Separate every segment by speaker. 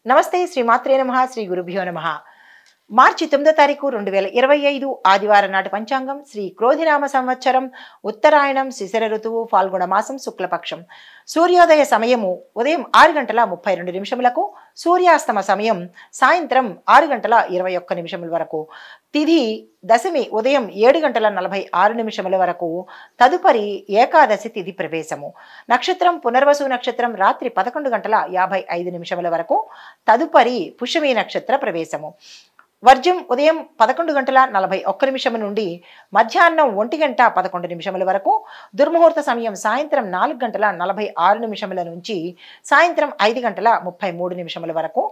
Speaker 1: నమస్తే శ్రీమాత్రే నమః శ్రీ గురుభ్యో నమః. మార్చి 9వ తారీఖు 2025 ఆదివారం నాటి పంచాంగం శ్రీ క్రోధినామ సంవత్సరం ఉత్తరాయణం శిశిర ఋతువు ఫాల్గుణ మాసం శుక్లపక్షం. సూర్యోదయ సమయము ఉదయం 6:32 సూర్యాస్తమ సమయం సాయంత్రం 6:21 వరకు. తిథి దశమి ఉదయం 7:46 వరకు. తదుపరి ఏకాదశి తిథి ప్రవేశము. నక్షత్రం పునర్వసు నక్షత్రం రాత్రి 11:55 వరకు. తదుపరి పుష్యమి నక్షత్ర ప్రవేశము. వర్జం ఉదయం 11:41 నుండి మధ్యాహ్నం 1:11 వరకు. దుర్ముహూర్త సమయం సాయంత్రం 4:46 నుంచి సాయంత్రం 5:33 వరకు.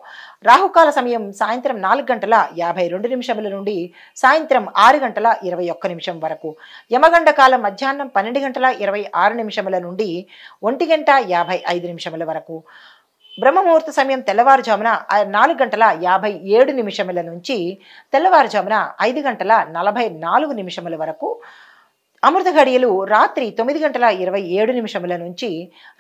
Speaker 1: రాహుకాల సమయం సాయంత్రం 4:52 నుండి సాయంత్రం 6:21 వరకు. యమగండ కాలం మధ్యాహ్నం 12:26 నుండి 1:55 వరకు. బ్రహ్మముహూర్త సమయం తెల్లవారుజామున 4:57 నుంచి తెల్లవారుజామున 5:44 వరకు. అమృత ఘడియలు రాత్రి 9:27 నుంచి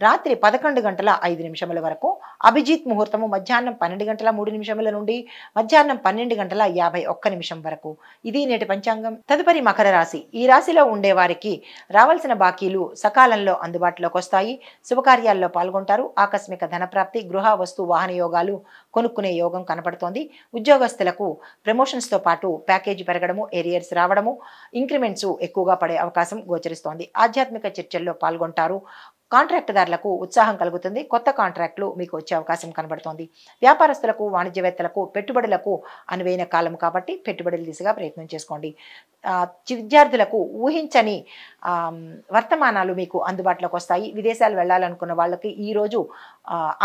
Speaker 1: రాత్రి 11:05 వరకు. అభిజిత్ ముహూర్తము మధ్యాహ్నం 12:03 నుండి మధ్యాహ్నం 12:51 వరకు. ఇది నేటి పంచాంగం. తదుపరి మకర రాశి. ఈ రాశిలో ఉండే వారికి రావాల్సిన బాకీలు సకాలంలో అందుబాటులోకి వస్తాయి. శుభకార్యాల్లో పాల్గొంటారు. ఆకస్మిక ధనప్రాప్తి, గృహ వస్తు వాహన యోగాలు కొనుక్కునే యోగం కనపడుతోంది. ఉద్యోగస్తులకు ప్రమోషన్స్తో పాటు ప్యాకేజీ పెరగడము, ఏరియర్స్ రావడము, ఇంక్రిమెంట్స్ ఎక్కువగా పడే అవకాశం గోచరిస్తోంది. ఆధ్యాత్మిక చర్చల్లో పాల్గొంటారు. కాంట్రాక్టుదారులకు ఉత్సాహం కలుగుతుంది. కొత్త కాంట్రాక్టులు మీకు వచ్చే అవకాశం కనబడుతోంది. వ్యాపారస్తులకు, వాణిజ్యవేత్తలకు పెట్టుబడులకు అనువైన కాలం కాబట్టి పెట్టుబడుల దిశగా ప్రయత్నం చేసుకోండి. విద్యార్థులకు ఊహించని వర్తమానాలు మీకు అందుబాటులోకి వస్తాయి. విదేశాలు వెళ్ళాలనుకున్న వాళ్ళకి ఈరోజు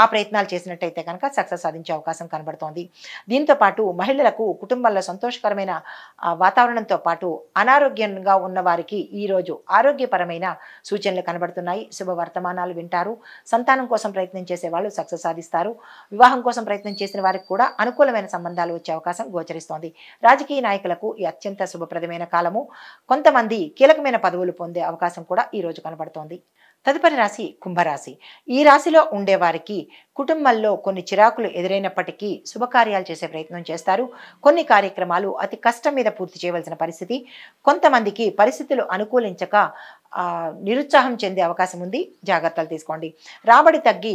Speaker 1: ఆ ప్రయత్నాలు చేసినట్టయితే కనుక సక్సెస్ సాధించే అవకాశం కనబడుతోంది. దీంతో పాటు మహిళలకు కుటుంబంలో సంతోషకరమైన వాతావరణంతో పాటు అనారోగ్యంగా ఉన్న వారికి ఈరోజు ఆరోగ్యపరమైన సూచనలు కనబడుతున్నాయి. శుభ వర్తమానాలు వింటారు. సంతానం కోసం ప్రయత్నం చేసే వాళ్ళు సక్సెస్ సాధిస్తారు. వివాహం కోసం ప్రయత్నం చేసిన వారికి కూడా అనుకూలమైన సంబంధాలు వచ్చే అవకాశం గోచరిస్తోంది. రాజకీయ నాయకులకు ఈ అత్యంత శుభప్రదమైన కాలము. కొంతమంది కీలకమైన పదవులు పొందే అవకాశం కూడా ఈ రోజు కనబడుతోంది. తదుపరి రాశి కుంభరాశి. ఈ రాశిలో ఉండేవారికి కుటుంబంలో కొన్ని చిరాకులు ఎదురైనప్పటికీ శుభకార్యాలు చేసే ప్రయత్నం చేస్తారు. కొన్ని కార్యక్రమాలు అతి కష్టం మీద పూర్తి చేయవలసిన పరిస్థితి. కొంతమందికి పరిస్థితులు అనుకూలించక నిరుత్సాహం చెందే అవకాశం ఉంది. జాగ్రత్తలు తీసుకోండి. రాబడి తగ్గి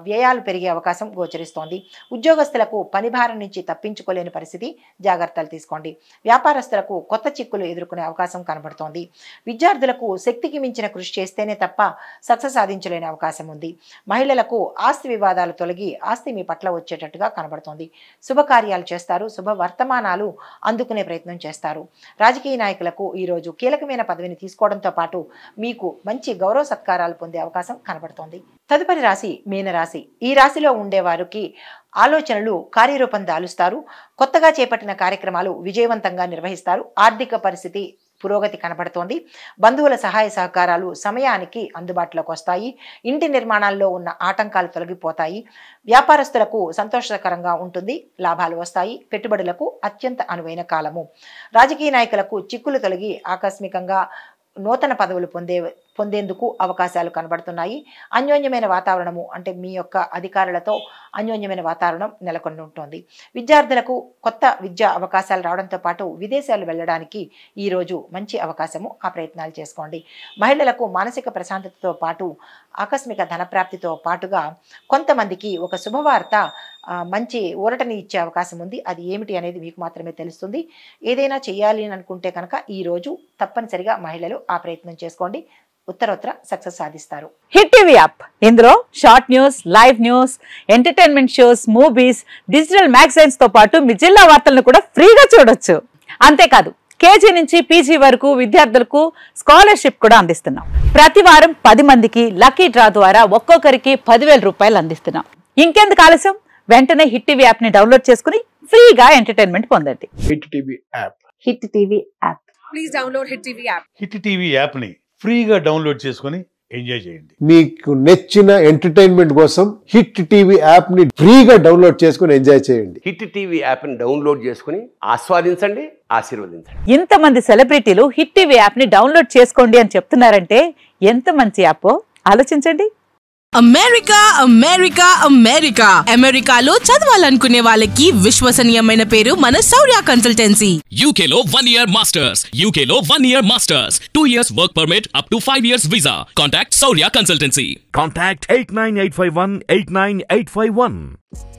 Speaker 1: వ్యయాలు పెరిగే అవకాశం గోచరిస్తోంది. ఉద్యోగస్తులకు పని భారం నుంచి తప్పించుకోలేని పరిస్థితి. జాగ్రత్తలు తీసుకోండి. వ్యాపారస్తులకు కొత్త చిక్కులు ఎదుర్కొనే అవకాశం కనబడుతోంది. విద్యార్థులకు శక్తికి మించిన కృషి చేస్తేనే తప్ప సక్సెస్ సాధించలేని అవకాశం ఉంది. మహిళలకు ఆస్తి వివాదాలు తొలగి ఆస్తి మీ పట్ల వచ్చేటట్టుగా కనబడుతోంది. శుభకార్యాలు చేస్తారు. శుభ వర్తమానాలు అందుకునే ప్రయత్నం చేస్తారు. రాజకీయ నాయకులకు ఈరోజు కీలకమైన పదవిని తీసుకోవడంతో పాటు మీకు మంచి గౌరవ సత్కారాలు పొందే అవకాశం కనబడుతోంది. తదుపరి రాశి మీనరాశి. ఈ రాశిలో ఉండేవారికి ఆలోచనలు కార్యరూపం దాలుస్తారు. కొత్తగా చేపట్టిన కార్యక్రమాలు విజయవంతంగా నిర్వహిస్తారు. ఆర్థిక పరిస్థితి పురోగతి కనబడుతోంది. బంధువుల సహాయ సహకారాలు సమయానికి అందుబాటులోకి వస్తాయి. ఇంటి నిర్మాణాల్లో ఉన్న ఆటంకాలు తొలగిపోతాయి. వ్యాపారస్తులకు సంతోషకరంగా ఉంటుంది. లాభాలు వస్తాయి. పెట్టుబడులకు అత్యంత అనువైన కాలము. రాజకీయ నాయకులకు చిక్కులు తొలగి ఆకస్మికంగా నూతన పదవులు పొందేందుకు అవకాశాలు కనబడుతున్నాయి. అన్యోన్యమైన వాతావరణము అంటే మీ యొక్క అధికారులతో అన్యోన్యమైన వాతావరణం నెలకొని ఉంటుంది. విద్యార్థులకు కొత్త విద్యా అవకాశాలు రావడంతో పాటు విదేశాలు వెళ్ళడానికి ఈరోజు మంచి అవకాశము. ఆ ప్రయత్నాలు చేసుకోండి. మహిళలకు మానసిక ప్రశాంతతతో పాటు ఆకస్మిక ధనప్రాప్తితో పాటుగా కొంతమందికి ఒక శుభవార్త మంచి ఊరటని ఇచ్చే అవకాశం ఉంది. అది ఏమిటి అనేది మీకు మాత్రమే తెలుస్తుంది. ఏదైనా చేయాలి అని అనుకుంటే కనుక ఈరోజు తప్పనిసరిగా మహిళలు ఆ ప్రయత్నం చేసుకోండి. ఉత్తరోత్తర సక్సెస్ సాధిస్తారు.
Speaker 2: Hit TV app. ఇందులో short news, live news, entertainment shows, movies, digital magazines తో పాటు మీ జిల్లా వార్తలను కూడా ఫ్రీగా చూడొచ్చు. అంతేకాదు కేజీ నుంచి పీజీ వరకు విద్యార్థులకు స్కాలర్షిప్ కూడా అందిస్తున్నాం. ప్రతి వారం 10 మందికి లక్కీ డ్రా ద్వారా ఒక్కొక్కరికి 10,000 రూపాయలు అందిస్తున్నాం. ఇంకెందుకు ఆలస్యం? వెంటనే హిట్ టీవీ యాప్ ని డౌన్లోడ్ చేసుకుని ఫ్రీగా ఎంటర్టైన్మెంట్ పొందండి.
Speaker 3: Hit TV app.
Speaker 2: Hit TV app.
Speaker 4: Please download hit TV app.
Speaker 3: Hit TV app ని ఫ్రీగా డౌన్లోడ్ చేసుకొని ఎంజాయ్ చేయండి.
Speaker 5: మీకు నచ్చిన ఎంటర్టైన్మెంట్ కోసం హిట్ టీవీ యాప్ ని ఫ్రీగా డౌన్లోడ్ చేసుకొని ఎంజాయ్ చేయండి.
Speaker 6: హిట్ టీవీ యాప్ ని డౌన్లోడ్ చేసుకుని ఆస్వాదించండి, ఆశీర్వదించండి.
Speaker 2: ఇంతమంది సెలబ్రిటీలు హిట్ టీవీ యాప్ ని డౌన్లోడ్ చేసుకోండి అని చెప్తున్నారంటే ఎంత మంచి యాప్ ఆలోచించండి.
Speaker 7: అమెరికా అమెరికా అమెరికా అమెరికాలో చదవాలనుకునే వాళ్ళకి విశ్వసనీయమైన పేరు మన శౌర్య కన్సల్టెన్సీ.
Speaker 8: UK లో 1 year masters, UK లో 1 year masters, 2 years work permit up to 5 years visa. Contact Saurya Consultancy.
Speaker 9: Contact 89851 89851.